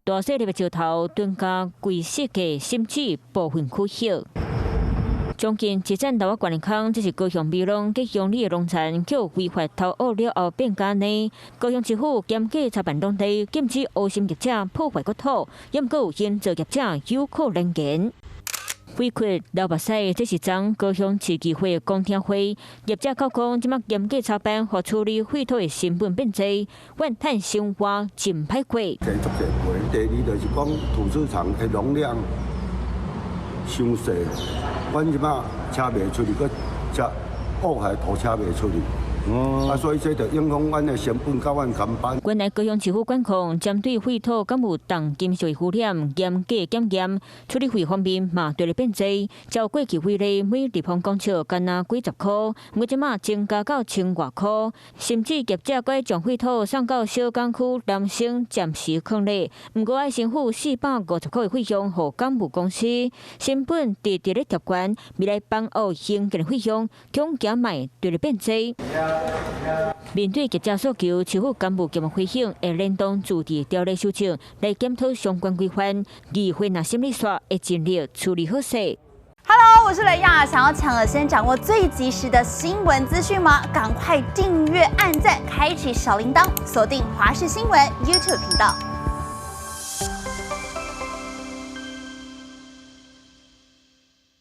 大细粒的石头蹲加规设计甚至部分区域。将近100多管的空，这是高雄美浓吉乡里的农田，叫违法偷挖了后变家呢。高雄市府严格查办当地，禁止无心业者破坏国土，也毋过有因造业者有口难言。委屈流目屎，这是昨高雄市议会公听会，业者口讲，即马严格查办和处理废土的成本变济，怨叹生活真歹过。第二就是讲土市场的容量伤细，阮即马车袂出去，佮车恶害土车袂出去。所以这就影响阮的成本，甲阮工班。原来高雄市府管控针对废土敢有重金属污染，严格检验，处理费方面嘛对咧变济。照过去费咧每立方公尺干那几十块，我即马增加到1000多块，甚至业者该将废土送到小港区南省暂时坑咧，毋过爱先付450块的费用予港务公司，成本直直咧贴关，未来办后兴建的费用恐减卖对咧变济。面对业者诉求，市府干部今日回应会联动驻地条例修正来检讨相关规范，议会若心理煞会尽力处理好势。Hello， 我是雷亚，想要抢而先掌握最及时的新闻资讯吗？赶快订阅、按赞、开启小铃铛，锁定华视新闻 YouTube 频道。